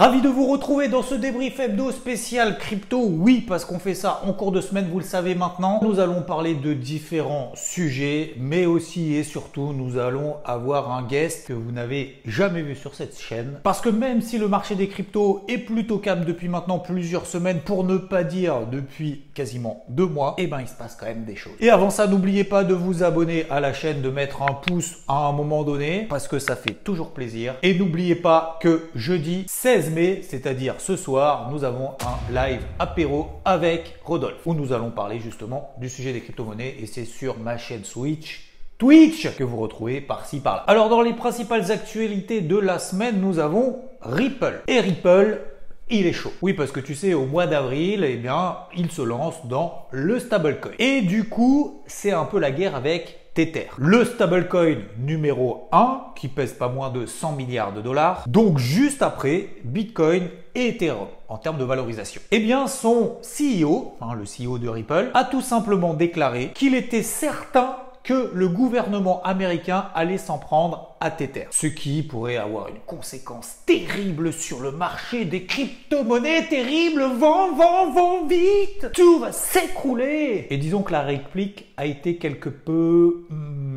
Ravi de vous retrouver dans ce débrief hebdo spécial crypto. Oui, parce qu'on fait ça en cours de semaine, vous le savez maintenant. Nous allons parler de différents sujets, mais aussi et surtout, nous allons avoir un guest que vous n'avez jamais vu sur cette chaîne. Parce que même si le marché des cryptos est plutôt calme depuis maintenant plusieurs semaines, pour ne pas dire depuis quasiment 2 mois, eh ben il se passe quand même des choses. Et avant ça, n'oubliez pas de vous abonner à la chaîne, de mettre un pouce à un moment donné, parce que ça fait toujours plaisir. Et n'oubliez pas que jeudi 16 mai, c'est-à-dire ce soir, nous avons un live apéro avec Rodolphe, où nous allons parler justement du sujet des crypto-monnaies, et c'est sur ma chaîne Twitch que vous retrouvez par-ci par-là. Alors dans les principales actualités de la semaine, nous avons Ripple. Et Ripple, il est chaud. Oui, parce que tu sais, au mois d'avril, eh bien, il se lance dans le stablecoin. Et du coup, c'est un peu la guerre avec Tether, le stablecoin numéro 1 qui pèse pas moins de 100 milliards de dollars. Donc juste après Bitcoin et Ethereum en termes de valorisation. Eh bien son CEO, le CEO de Ripple, a tout simplement déclaré qu'il était certain que le gouvernement américain allait s'en prendre à Tether. Ce qui pourrait avoir une conséquence terrible sur le marché des crypto-monnaies. Terrible, vends vite, tout va s'écrouler. Et disons que la réplique a été quelque peu...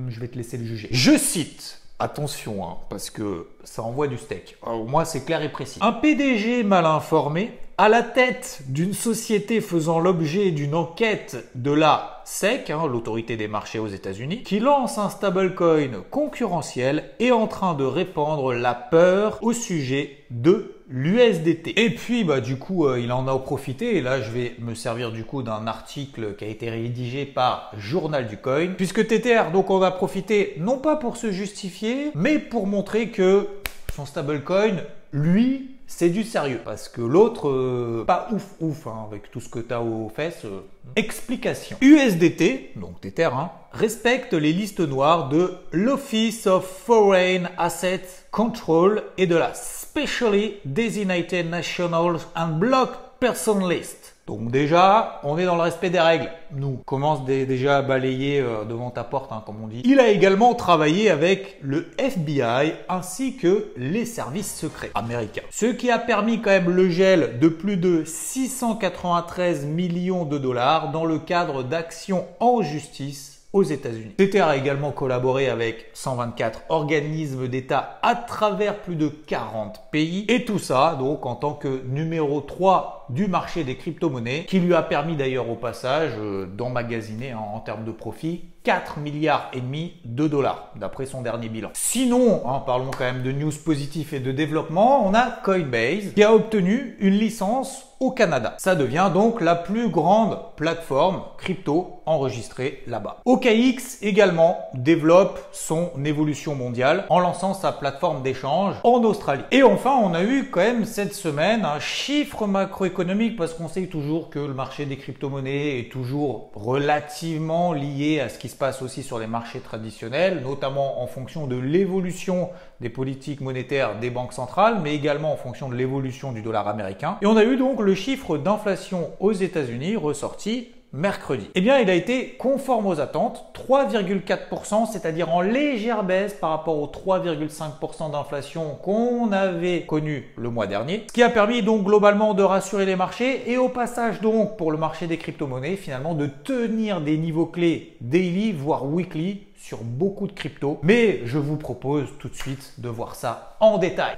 je vais te laisser le juger. Je cite... Attention, parce que ça envoie du steak. Alors, moi, c'est clair et précis. Un PDG mal informé, à la tête d'une société faisant l'objet d'une enquête de la SEC, l'autorité des marchés aux États-Unis, qui lance un stablecoin concurrentiel, est en train de répandre la peur au sujet de l'USDT. Et puis, du coup, il en a profité. Et là, je vais me servir du coup d'un article qui a été rédigé par Journal du Coin. Puisque Tether, donc, on a profité non pas pour se justifier, mais pour montrer que son stablecoin, lui, c'est du sérieux. Parce que l'autre, pas ouf, avec tout ce que tu as aux fesses. Explication. USDT, donc Tether, respecte les listes noires de l'Office of Foreign Assets Control et de la Specially Designated Nationals and Block Person List. Donc déjà, on est dans le respect des règles. Nous, commence déjà à balayer devant ta porte, comme on dit. Il a également travaillé avec le FBI ainsi que les services secrets américains. Ce qui a permis quand même le gel de plus de 693 millions de dollars dans le cadre d'actions en justice aux États-Unis. Tether a également collaboré avec 124 organismes d'État à travers plus de 40 pays. Et tout ça, donc, en tant que numéro 3 du marché des crypto-monnaies, qui lui a permis d'ailleurs au passage d'emmagasiner en termes de profit 4 milliards et demi de dollars, d'après son dernier bilan. Sinon, parlons quand même de news positifs et de développement, on a Coinbase qui a obtenu une licence au Canada. Ça devient donc la plus grande plateforme crypto enregistrée là-bas. OKX également développe son évolution mondiale en lançant sa plateforme d'échange en Australie. Et enfin, on a eu quand même cette semaine un chiffre macroéconomique, parce qu'on sait toujours que le marché des crypto-monnaies est toujours relativement lié à ce qui se passe aussi sur les marchés traditionnels, notamment en fonction de l'évolution des politiques monétaires des banques centrales, mais également en fonction de l'évolution du dollar américain. Et on a eu donc le chiffre d'inflation aux États-Unis ressorti mercredi. Eh bien, il a été conforme aux attentes, 3,4%, c'est-à-dire en légère baisse par rapport aux 3,5% d'inflation qu'on avait connu le mois dernier. Ce qui a permis donc globalement de rassurer les marchés et au passage donc pour le marché des crypto-monnaies finalement de tenir des niveaux clés daily voire weekly sur beaucoup de cryptos. Mais je vous propose tout de suite de voir ça en détail.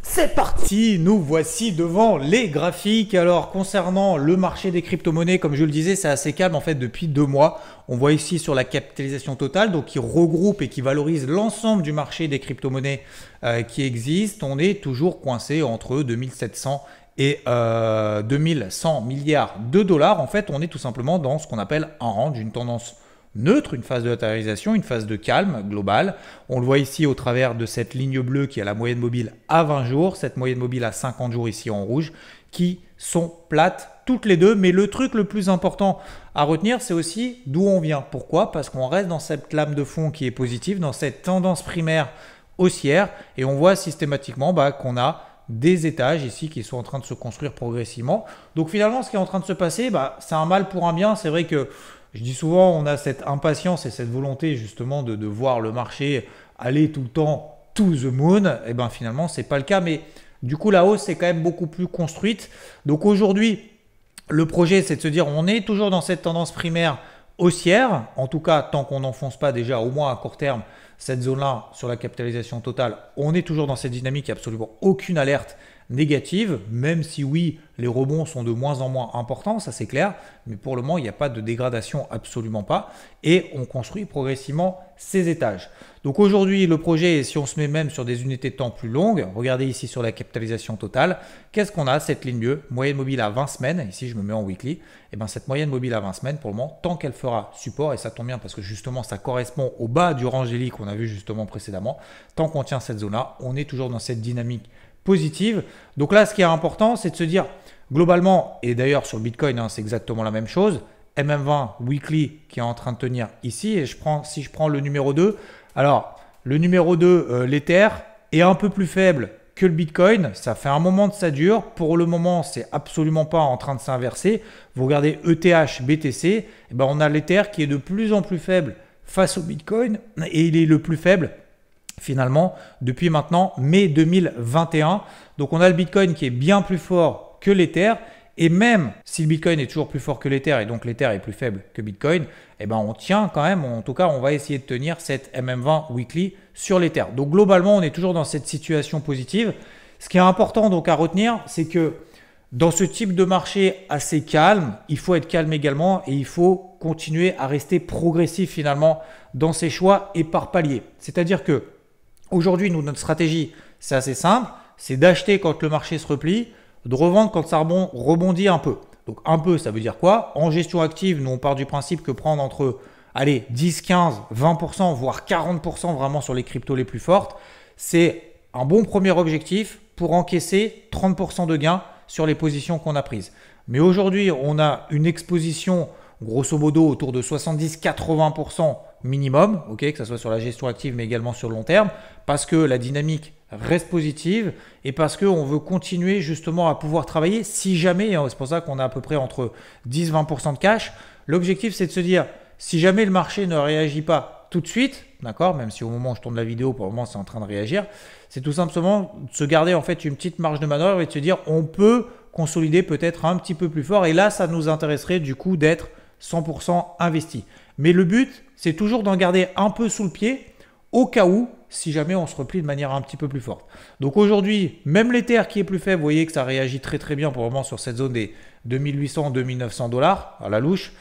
C'est parti, nous voici devant les graphiques. Alors concernant le marché des crypto-monnaies, comme je le disais, c'est assez calme en fait depuis 2 mois. On voit ici sur la capitalisation totale, donc qui regroupe et qui valorise l'ensemble du marché des crypto-monnaies qui existe. On est toujours coincé entre 2700 et 2100 milliards de dollars. En fait, on est tout simplement dans ce qu'on appelle un range, une tendance neutre, une phase de latérisation, une phase de calme globale. On le voit ici au travers de cette ligne bleue qui a la moyenne mobile à 20 jours, cette moyenne mobile à 50 jours ici en rouge, qui sont plates toutes les deux. Mais le truc le plus important à retenir, c'est aussi d'où on vient. Pourquoi? Parce qu'on reste dans cette lame de fond qui est positive, dans cette tendance primaire haussière, et on voit systématiquement qu'on a des étages ici qui sont en train de se construire progressivement. Donc finalement, ce qui est en train de se passer, c'est un mal pour un bien. C'est vrai que je dis souvent, on a cette impatience et cette volonté justement de voir le marché aller tout le temps to the moon. Et bien finalement, ce n'est pas le cas. Mais Du coup, la hausse est quand même beaucoup plus construite. Donc aujourd'hui, le projet, c'est de se dire on est toujours dans cette tendance primaire haussière. En tout cas, tant qu'on n'enfonce pas déjà, au moins à court terme, cette zone-là sur la capitalisation totale, on est toujours dans cette dynamique, il n'y a absolument aucune alerte négative, même si oui, les rebonds sont de moins en moins importants, ça c'est clair, mais pour le moment, il n'y a pas de dégradation, absolument pas, et on construit progressivement ces étages. Donc aujourd'hui, le projet, si on se met même sur des unités de temps plus longues, regardez ici sur la capitalisation totale, qu'est-ce qu'on a? Cette ligne bleue, moyenne mobile à 20 semaines, ici je me mets en weekly, et bien cette moyenne mobile à 20 semaines, pour le moment, tant qu'elle fera support, et ça tombe bien parce que justement ça correspond au bas du range daily qu'on a vu justement précédemment, tant qu'on tient cette zone-là, on est toujours dans cette dynamique positive. Donc là, ce qui est important, c'est de se dire globalement, et d'ailleurs sur le Bitcoin, c'est exactement la même chose, MM20 weekly qui est en train de tenir ici, et si je prends le numéro 2, alors le numéro 2, l'Ether, est un peu plus faible que le Bitcoin, ça fait un moment que ça dure, pour le moment, c'est absolument pas en train de s'inverser. Vous regardez ETH, BTC, et ben on a l'Ether qui est de plus en plus faible face au Bitcoin, et il est le plus faible finalement depuis maintenant mai 2021. Donc on a le Bitcoin qui est bien plus fort que l'Ether, et même si le Bitcoin est toujours plus fort que l'Ether et donc l'Ether est plus faible que Bitcoin, eh ben on tient quand même, en tout cas on va essayer de tenir cette MM20 weekly sur l'Ether. Donc globalement on est toujours dans cette situation positive. Ce qui est important donc à retenir, c'est que dans ce type de marché assez calme, il faut être calme également et il faut continuer à rester progressif finalement dans ses choix et par palier. C'est-à-dire que aujourd'hui, nous, notre stratégie, c'est assez simple, c'est d'acheter quand le marché se replie, de revendre quand ça rebondit un peu. Donc un peu, ça veut dire quoi? En gestion active, nous, on part du principe que prendre entre 10, 15, 20%, voire 40% vraiment sur les cryptos les plus fortes, c'est un bon premier objectif pour encaisser 30% de gains sur les positions qu'on a prises. Mais aujourd'hui, on a une exposition grosso modo autour de 70-80% minimum, que ce soit sur la gestion active mais également sur le long terme, parce que la dynamique reste positive et parce qu'on veut continuer justement à pouvoir travailler si jamais, c'est pour ça qu'on a à peu près entre 10-20% de cash. L'objectif, c'est de se dire, si jamais le marché ne réagit pas tout de suite, d'accord, même si au moment où je tourne la vidéo, pour le moment, c'est en train de réagir, c'est tout simplement de se garder en fait une petite marge de manœuvre et de se dire, on peut consolider peut-être un petit peu plus fort. Et là, ça nous intéresserait du coup d'être 100% investi. Mais le but, c'est toujours d'en garder un peu sous le pied au cas où, si jamais on se replie de manière un petit peu plus forte. Donc aujourd'hui, même l'Ether qui est plus faible, vous voyez que ça réagit très très bien pour le moment sur cette zone des 2800-2900 dollars à la louche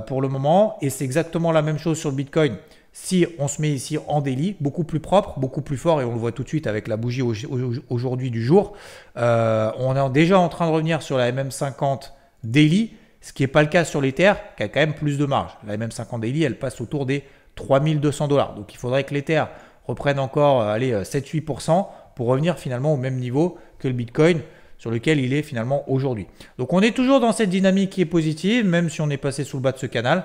pour le moment. Et c'est exactement la même chose sur le Bitcoin. Si on se met ici en daily, beaucoup plus propre, beaucoup plus fort, et on le voit tout de suite avec la bougie aujourd'hui du jour, on est déjà en train de revenir sur la MM50 daily, ce qui n'est pas le cas sur l'Ether, qui a quand même plus de marge. La MM50 daily, elle passe autour des 3200 dollars. Donc il faudrait que l'Ether reprenne encore 7-8% pour revenir finalement au même niveau que le Bitcoin sur lequel il est finalement aujourd'hui. Donc on est toujours dans cette dynamique qui est positive, même si on est passé sous le bas de ce canal.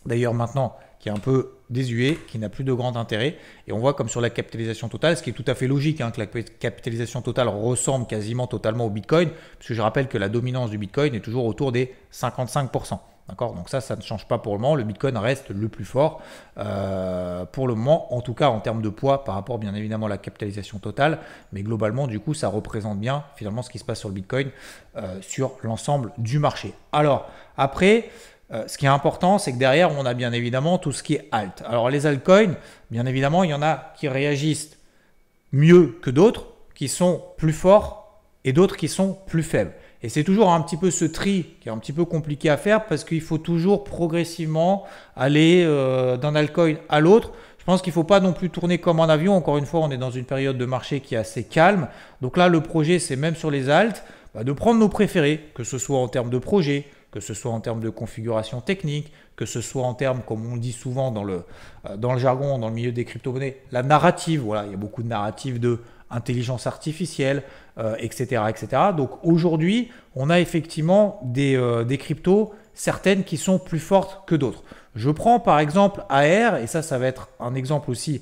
D'ailleurs maintenant, qui est un peu désuet, qui n'a plus de grand intérêt. Et on voit comme sur la capitalisation totale, ce qui est tout à fait logique, que la capitalisation totale ressemble quasiment totalement au Bitcoin, puisque je rappelle que la dominance du Bitcoin est toujours autour des 55%. D'accord, donc ça ne change pas pour le moment. Le Bitcoin reste le plus fort pour le moment, en tout cas en termes de poids par rapport bien évidemment à la capitalisation totale. Mais globalement, du coup, ça représente bien finalement ce qui se passe sur le Bitcoin sur l'ensemble du marché. Alors, après, ce qui est important, c'est que derrière, on a bien évidemment tout ce qui est alt. Alors, les altcoins, bien évidemment, il y en a qui réagissent mieux que d'autres, qui sont plus forts et d'autres qui sont plus faibles. Et c'est toujours un petit peu ce tri qui est un petit peu compliqué à faire parce qu'il faut toujours progressivement aller d'un altcoin à l'autre. Je pense qu'il ne faut pas non plus tourner comme en avion. Encore une fois, on est dans une période de marché qui est assez calme. Donc là, le projet, c'est même sur les alts, de prendre nos préférés, que ce soit en termes de projet, que ce soit en termes de configuration technique, que ce soit en termes, comme on le dit souvent dans le jargon, dans le milieu des crypto-monnaies, la narrative. Voilà, il y a beaucoup de narratives de intelligence artificielle, etc., etc. Donc aujourd'hui, on a effectivement des cryptos, certaines qui sont plus fortes que d'autres. Je prends par exemple AR, et ça va être un exemple aussi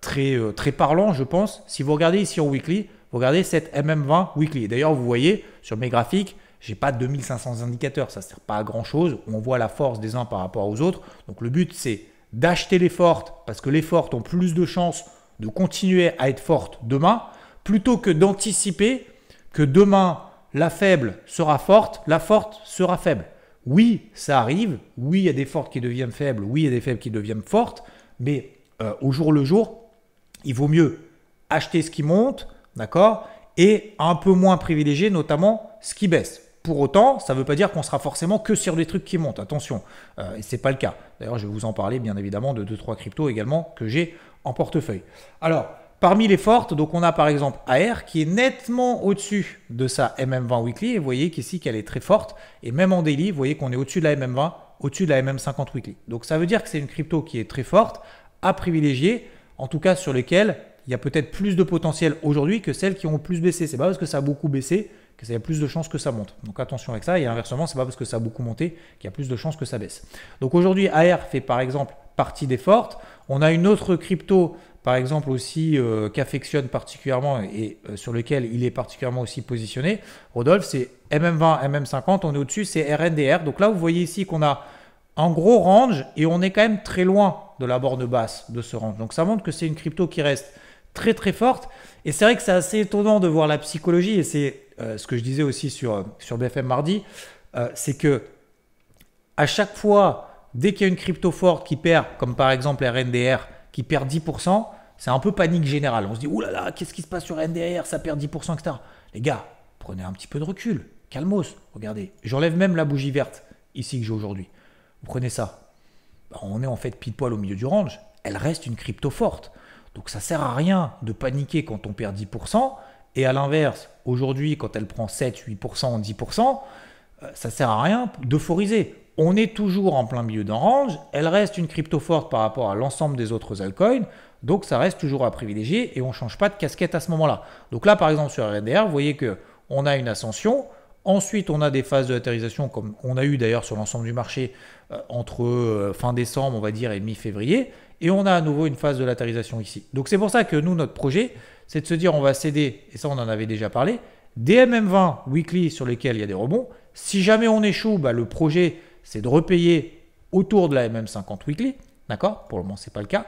très parlant, je pense. Si vous regardez ici en weekly, vous regardez cette MM20 weekly. D'ailleurs, vous voyez sur mes graphiques, je n'ai pas 2500 indicateurs, ça ne sert pas à grand chose. On voit la force des uns par rapport aux autres. Donc le but, c'est d'acheter les fortes parce que les fortes ont plus de chances de continuer à être fortes demain, plutôt que d'anticiper que demain, la faible sera forte, la forte sera faible. Oui, ça arrive. Oui, il y a des fortes qui deviennent faibles. Oui, il y a des faibles qui deviennent fortes. Mais au jour le jour, il vaut mieux acheter ce qui monte, d'accord, et un peu moins privilégier notamment ce qui baisse. Pour autant, ça ne veut pas dire qu'on sera forcément que sur des trucs qui montent. Attention, et ce n'est pas le cas. D'ailleurs, je vais vous en parler bien évidemment de 2-3 cryptos également que j'ai en portefeuille. Alors, parmi les fortes, donc on a par exemple AR qui est nettement au-dessus de sa MM20 Weekly. Et vous voyez qu'ici qu'elle est très forte. Et même en daily, vous voyez qu'on est au-dessus de la MM20, au-dessus de la MM50 Weekly. Donc ça veut dire que c'est une crypto qui est très forte, à privilégier, en tout cas sur lesquelles il y a peut-être plus de potentiel aujourd'hui que celles qui ont plus baissé. C'est pas parce que ça a beaucoup baissé qu'il y a plus de chances que ça monte. Donc attention avec ça. Et inversement, c'est pas parce que ça a beaucoup monté qu'il y a plus de chances que ça baisse. Donc aujourd'hui, AR fait par exemple partie des fortes. On a une autre crypto, par exemple aussi, qu'affectionne particulièrement et sur lequel il est particulièrement aussi positionné, Rodolphe, c'est MM20, MM50. On est au-dessus, c'est RNDR. Donc là, vous voyez ici qu'on a un gros range et on est quand même très loin de la borne basse de ce range. Donc ça montre que c'est une crypto qui reste très très forte. Et c'est vrai que c'est assez étonnant de voir la psychologie, et c'est ce que je disais aussi sur BFM mardi, c'est que à chaque fois, dès qu'il y a une crypto forte qui perd, comme par exemple RNDR, qui perd 10%, c'est un peu panique générale. On se dit, ouh là là, qu'est-ce qui se passe sur RNDR, ça perd 10%, etc. Les gars, prenez un petit peu de recul, calmos, regardez. J'enlève même la bougie verte ici que j'ai aujourd'hui. Vous prenez ça. On est en fait pile poil au milieu du range. Elle reste une crypto forte. Donc ça ne sert à rien de paniquer quand on perd 10%. Et à l'inverse, aujourd'hui, quand elle prend 7, 8%, 10%, ça ne sert à rien d'euphoriser. On est toujours en plein milieu d'un range. Elle reste une crypto forte par rapport à l'ensemble des autres altcoins. Donc ça reste toujours à privilégier et on ne change pas de casquette à ce moment-là. Donc là, par exemple, sur RNDR, vous voyez qu'on a une ascension. Ensuite, on a des phases de latérisation comme on a eu d'ailleurs sur l'ensemble du marché entre fin décembre, on va dire, et mi-février. Et on a à nouveau une phase de latérisation ici. Donc c'est pour ça que nous, notre projet, c'est de se dire on va céder, et ça on en avait déjà parlé, des MM20 weekly sur lesquels il y a des rebonds. Si jamais on échoue, le projet, c'est de repayer autour de la MM50 weekly. D'accord? Pour le moment, ce n'est pas le cas.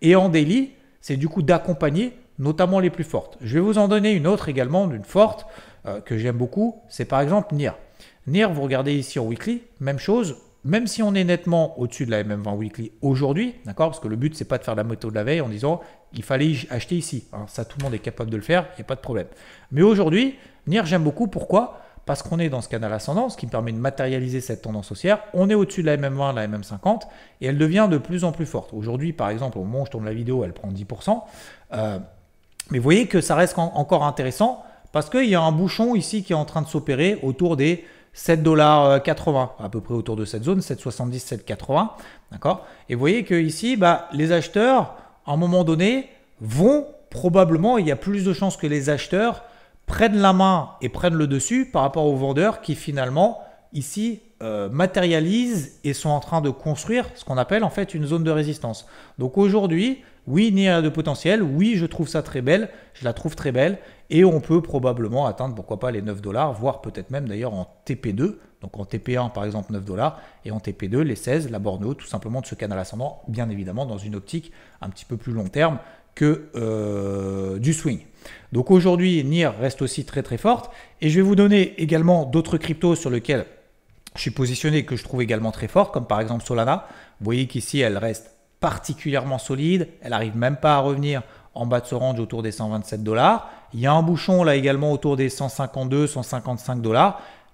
Et en daily, c'est du coup d'accompagner notamment les plus fortes. Je vais vous en donner une autre également, d'une forte que j'aime beaucoup. C'est par exemple NIR. NIR, vous regardez ici en weekly, même chose. Même si on est nettement au-dessus de la MM20 weekly aujourd'hui, d'accord, parce que le but, c'est pas de faire la moto de la veille en disant il fallait acheter ici. Hein, ça, tout le monde est capable de le faire, il n'y a pas de problème. Mais aujourd'hui, NIR, j'aime beaucoup. Pourquoi? Parce qu'on est dans ce canal ascendant, ce qui me permet de matérialiser cette tendance haussière. On est au-dessus de la MM20, la MM50, et elle devient de plus en plus forte. Aujourd'hui, par exemple, au moment où je tourne la vidéo, elle prend 10%. Mais vous voyez que ça reste encore intéressant parce qu'il y a un bouchon ici qui est en train de s'opérer autour des 7,80 $, à peu près autour de cette zone, 7,70, 7,80. D'accord? Et vous voyez que ici, les acheteurs, à un moment donné, vont probablement, il y a plus de chances que les acheteurs prennent la main et prennent le dessus par rapport aux vendeurs qui finalement, ici, matérialisent et sont en train de construire ce qu'on appelle en fait une zone de résistance. Donc aujourd'hui, oui, il y a de potentiel, oui, je trouve ça très belle, je la trouve très belle et on peut probablement atteindre, pourquoi pas, les 9 $, voire peut-être même d'ailleurs en TP2, donc en TP1 par exemple 9 $ et en TP2 les 16, la borne haute tout simplement de ce canal ascendant, bien évidemment dans une optique un petit peu plus long terme que du swing. Donc aujourd'hui, NIR reste aussi très très forte et je vais vous donner également d'autres cryptos sur lesquels je suis positionné que je trouve également très forte, comme par exemple Solana. Vous voyez qu'ici, elle reste particulièrement solide. Elle n'arrive même pas à revenir en bas de ce range autour des 127 $. Il y a un bouchon là également autour des 152, 155 $.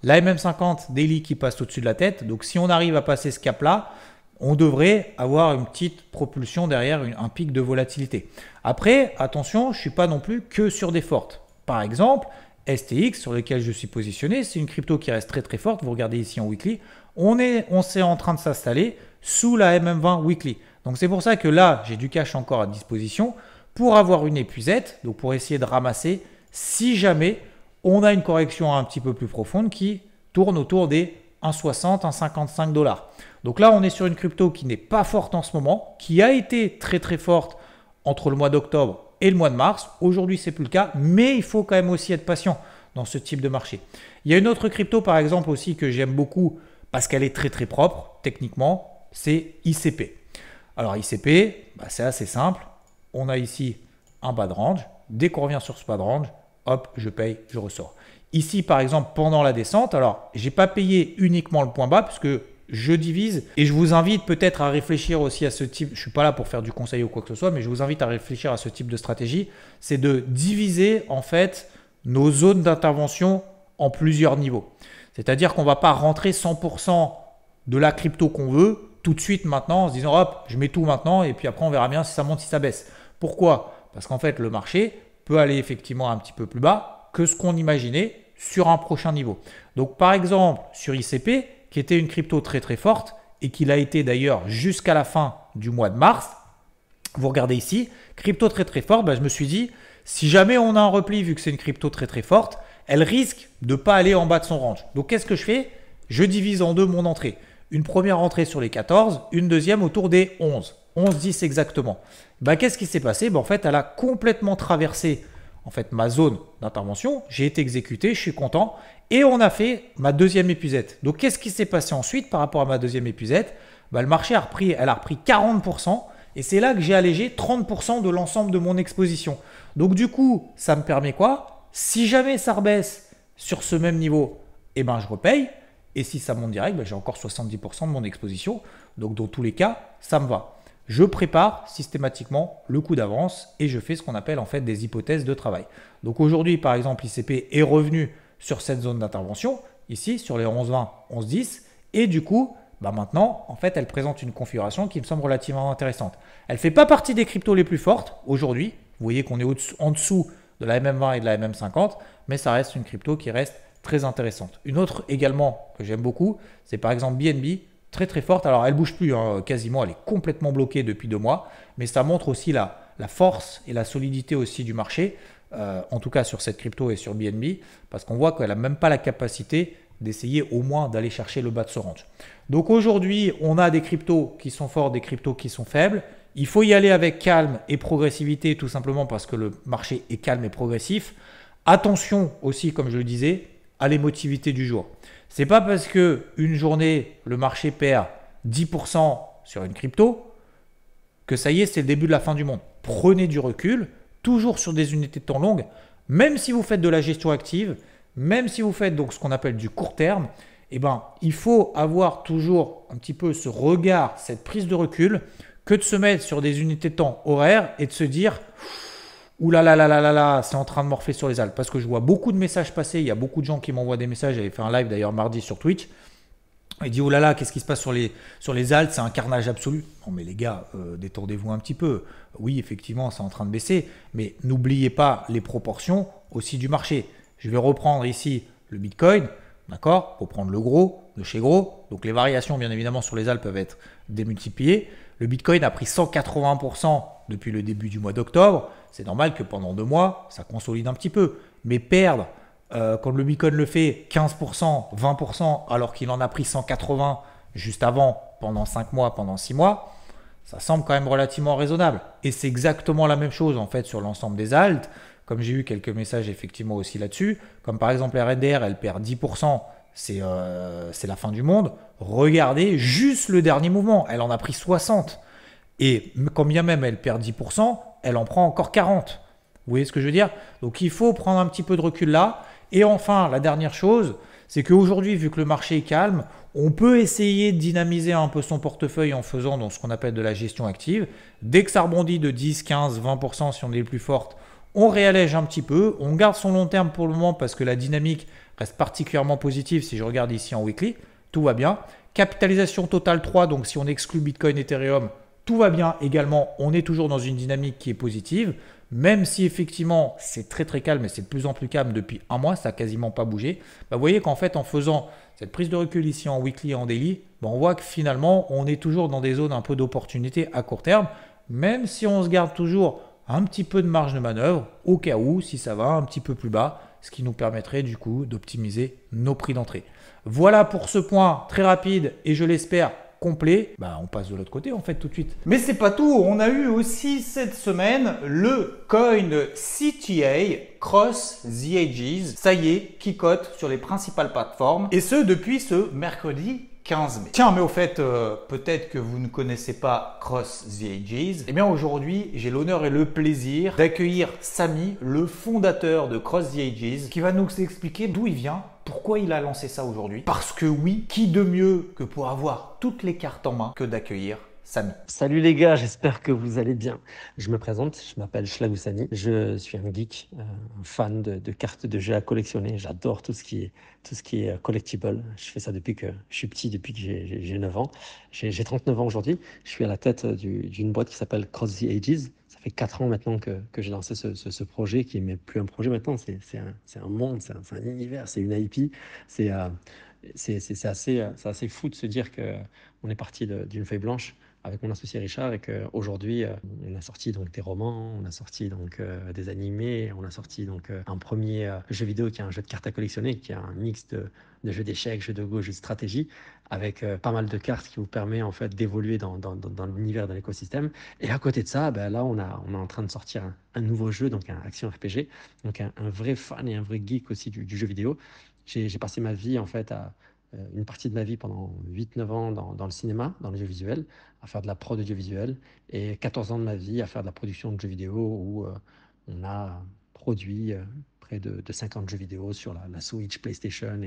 La MM50 daily qui passe au-dessus de la tête. Donc si on arrive à passer ce cap-là, on devrait avoir une petite propulsion derrière, un pic de volatilité. Après, attention, je ne suis pas non plus que sur des fortes. Par exemple, STX sur lequel je suis positionné, c'est une crypto qui reste très très forte. Vous regardez ici en weekly, on est en train de s'installer sous la MM20 weekly. Donc c'est pour ça que là, j'ai du cash encore à disposition pour avoir une épuisette, donc pour essayer de ramasser si jamais on a une correction un petit peu plus profonde qui tourne autour des 1,60, 1,55 $. Donc là, on est sur une crypto qui n'est pas forte en ce moment, qui a été très très forte entre le mois d'octobre et le mois de mars. Aujourd'hui, c'est plus le cas, mais il faut quand même aussi être patient dans ce type de marché. Il y a une autre crypto, par exemple, aussi que j'aime beaucoup parce qu'elle est très très propre techniquement, c'est ICP. Alors ICP, c'est assez simple. On a ici un bas de range, dès qu'on revient sur ce pas de range, hop, je paye, je ressors. Ici, par exemple, pendant la descente, alors, je n'ai pas payé uniquement le point bas puisque je divise et je vous invite peut-être à réfléchir aussi à ce type, je ne suis pas là pour faire du conseil ou quoi que ce soit, mais je vous invite à réfléchir à ce type de stratégie, c'est de diviser en fait nos zones d'intervention en plusieurs niveaux. C'est-à-dire qu'on ne va pas rentrer 100% de la crypto qu'on veut tout de suite maintenant en se disant hop, je mets tout maintenant et puis après on verra bien si ça monte, si ça baisse. Pourquoi? Parce qu'en fait le marché peut aller effectivement un petit peu plus bas que ce qu'on imaginait sur un prochain niveau. Donc par exemple sur ICP, qui était une crypto très très forte et qui l'a été d'ailleurs jusqu'à la fin du mois de mars, vous regardez ici, crypto très très forte, je me suis dit, si jamais on a un repli, vu que c'est une crypto très très forte, elle risque de ne pas aller en bas de son range. Donc qu'est-ce que je fais? Je divise en deux mon entrée. Une première entrée sur les 14, une deuxième autour des 11. 11-10 exactement. Qu'est-ce qui s'est passé? En fait, elle a complètement traversé en fait, ma zone d'intervention. J'ai été exécuté, je suis content. Et on a fait ma deuxième épuisette. Donc qu'est-ce qui s'est passé ensuite par rapport à ma deuxième épuisette? Le marché a repris 40%. Et c'est là que j'ai allégé 30% de l'ensemble de mon exposition. Donc du coup, ça me permet quoi? Si jamais ça rebaisse sur ce même niveau, je repaye. Et si ça monte direct, j'ai encore 70% de mon exposition. Donc dans tous les cas, ça me va. Je prépare systématiquement le coup d'avance et je fais ce qu'on appelle en fait des hypothèses de travail. Donc aujourd'hui, par exemple, ICP est revenu sur cette zone d'intervention, ici sur les 11,20, 11,10. Et du coup, maintenant, en fait, elle présente une configuration qui me semble relativement intéressante. Elle ne fait pas partie des cryptos les plus fortes aujourd'hui. Vous voyez qu'on est en dessous de la MM20 et de la MM50, mais ça reste une crypto qui reste très intéressante. Une autre également que j'aime beaucoup, c'est par exemple BNB, très très forte. Alors elle ne bouge plus quasiment, elle est complètement bloquée depuis 2 mois, mais ça montre aussi la force et la solidité aussi du marché, en tout cas sur cette crypto et sur BNB, parce qu'on voit qu'elle n'a même pas la capacité d'essayer au moins d'aller chercher le bas de ce range. Donc aujourd'hui, on a des cryptos qui sont forts, des cryptos qui sont faibles. Il faut y aller avec calme et progressivité, tout simplement parce que le marché est calme et progressif. Attention aussi, comme je le disais, à l'émotivité du jour. Ce n'est pas parce qu'une journée, le marché perd 10% sur une crypto que ça y est, c'est le début de la fin du monde. Prenez du recul, toujours sur des unités de temps longues, même si vous faites de la gestion active, même si vous faites donc ce qu'on appelle du court terme, il faut avoir toujours un petit peu ce regard, cette prise de recul, que de se mettre sur des unités de temps horaires et de se dire ouh là là là là là là, c'est en train de morfler sur les alts. Parce que je vois beaucoup de messages passer, il y a beaucoup de gens qui m'envoient des messages. J'avais fait un live d'ailleurs mardi sur Twitch. Il dit oh là là, qu'est-ce qui se passe sur les alts? C'est un carnage absolu. Non mais les gars, détendez-vous un petit peu. Oui, effectivement, c'est en train de baisser, mais n'oubliez pas les proportions aussi du marché. Je vais reprendre ici le Bitcoin, d'accord? Pour prendre le gros de chez gros. Donc les variations, bien évidemment, sur les alts peuvent être démultipliées. Le Bitcoin a pris 180% depuis le début du mois d'octobre. C'est normal que pendant 2 mois, ça consolide un petit peu. Mais perdre, quand le Bitcoin le fait 15%, 20%, alors qu'il en a pris 180 juste avant, pendant 5 mois, pendant 6 mois, ça semble quand même relativement raisonnable. Et c'est exactement la même chose en fait sur l'ensemble des alts. Comme j'ai eu quelques messages effectivement aussi là-dessus, comme par exemple RNDR, elle perd 10%. C'est la fin du monde. Regardez juste le dernier mouvement. Elle en a pris 60. Et quand bien même elle perd 10%, elle en prend encore 40. Vous voyez ce que je veux dire? Donc il faut prendre un petit peu de recul là. Et enfin, la dernière chose, c'est qu'aujourd'hui, vu que le marché est calme, on peut essayer de dynamiser un peu son portefeuille en faisant donc, ce qu'on appelle de la gestion active. Dès que ça rebondit de 10, 15, 20% si on est les plus fortes, on réallège un petit peu. On garde son long terme pour le moment parce que la dynamique reste particulièrement positive. Si je regarde ici en weekly, tout va bien. Capitalisation totale 3, donc si on exclut Bitcoin, Ethereum, tout va bien également. On est toujours dans une dynamique qui est positive. Même si effectivement c'est très très calme et c'est de plus en plus calme depuis 1 mois, ça n'a quasiment pas bougé. Vous voyez qu'en fait en faisant cette prise de recul ici en weekly et en daily, on voit que finalement on est toujours dans des zones un peu d'opportunité à court terme. Même si on se garde toujours un petit peu de marge de manœuvre au cas où si ça va un petit peu plus bas, ce qui nous permettrait du coup d'optimiser nos prix d'entrée. Voilà pour ce point très rapide et je l'espère complet. On passe de l'autre côté en fait tout de suite. Mais c'est pas tout, on a eu aussi cette semaine le coin CTA Cross the Ages, ça y est, qui cote sur les principales plateformes et ce depuis ce mercredi 15 mai. Tiens, mais au fait, peut-être que vous ne connaissez pas Cross the Ages. Eh bien aujourd'hui, j'ai l'honneur et le plaisir d'accueillir Samy, le fondateur de Cross the Ages, qui va nous expliquer d'où il vient, pourquoi il a lancé ça aujourd'hui. Parce que oui, qui de mieux que pour avoir toutes les cartes en main que d'accueillir Samy. Salut les gars, j'espère que vous allez bien. Je me présente, je m'appelle Shlagoussani, je suis un geek, un fan de cartes de jeux à collectionner. J'adore tout ce qui est collectible. Je fais ça depuis que je suis petit, depuis que j'ai 9 ans. J'ai 39 ans aujourd'hui. Je suis à la tête d'une boîte qui s'appelle Cross the Ages. Ça fait 4 ans maintenant que j'ai lancé ce projet qui n'est même plus un projet maintenant, c'est un monde, c'est un univers, c'est une IP. C'est assez fou de se dire qu'on est parti d'une feuille blanche avec mon associé Richard et qu'aujourd'hui, on a sorti donc des romans, on a sorti donc des animés, on a sorti donc un premier jeu vidéo qui est un jeu de cartes à collectionner, qui est un mix de jeux d'échecs, jeux de go, jeux de stratégie, avec pas mal de cartes qui vous permet en fait d'évoluer dans l'univers, dans l'écosystème. Et à côté de ça, ben là, on est en train de sortir un nouveau jeu, donc un action RPG, donc un vrai fan et un vrai geek aussi du jeu vidéo. J'ai passé ma vie en fait une partie de ma vie pendant 8-9 ans dans le cinéma, dans l'audiovisuel, à faire de la prod audiovisuelle, et 14 ans de ma vie à faire de la production de jeux vidéo où on a produit près de 50 jeux vidéo sur la Switch, PlayStation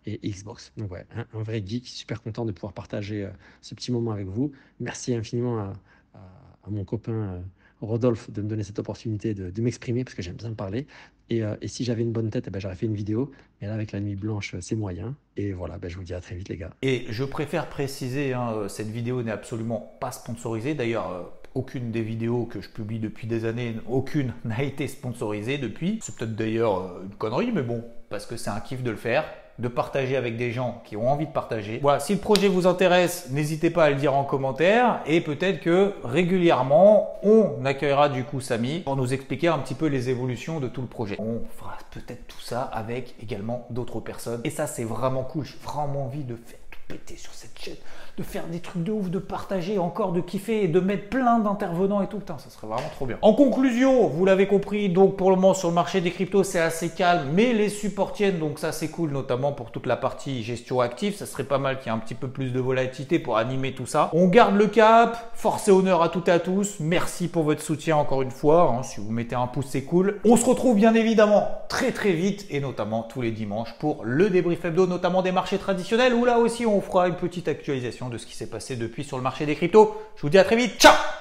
et Xbox. Donc ouais, un vrai geek, super content de pouvoir partager ce petit moment avec vous. Merci infiniment à mon copain Rodolphe de me donner cette opportunité de m'exprimer parce que j'aime bien parler. Et si j'avais une bonne tête, eh ben, j'aurais fait une vidéo. Mais là, avec la nuit blanche, c'est moyen. Et voilà, ben, je vous dis à très vite, les gars. Et je préfère préciser, cette vidéo n'est absolument pas sponsorisée. D'ailleurs, aucune des vidéos que je publie depuis des années, aucune n'a été sponsorisée depuis. C'est peut-être d'ailleurs une connerie, mais bon, parce que c'est un kiff de le faire, de partager avec des gens qui ont envie de partager. Voilà, si le projet vous intéresse, n'hésitez pas à le dire en commentaire et peut-être que régulièrement, on accueillera du coup Samy pour nous expliquer un petit peu les évolutions de tout le projet. On fera peut-être tout ça avec également d'autres personnes et ça c'est vraiment cool. J'ai vraiment envie de faire tout péter sur cette chaîne, de faire des trucs de ouf, de partager, encore de kiffer et de mettre plein d'intervenants et tout. Putain, ça serait vraiment trop bien. En conclusion, vous l'avez compris, donc pour le moment sur le marché des cryptos, c'est assez calme, mais les supports tiennent, donc ça c'est cool, notamment pour toute la partie gestion active. Ça serait pas mal qu'il y ait un petit peu plus de volatilité pour animer tout ça. On garde le cap, force et honneur à toutes et à tous. Merci pour votre soutien encore une fois. Si vous mettez un pouce, c'est cool. On se retrouve bien évidemment très vite et notamment tous les dimanches pour le débrief hebdo, notamment des marchés traditionnels où là aussi on fera une petite actualisation de ce qui s'est passé depuis sur le marché des cryptos. Je vous dis à très vite. Ciao!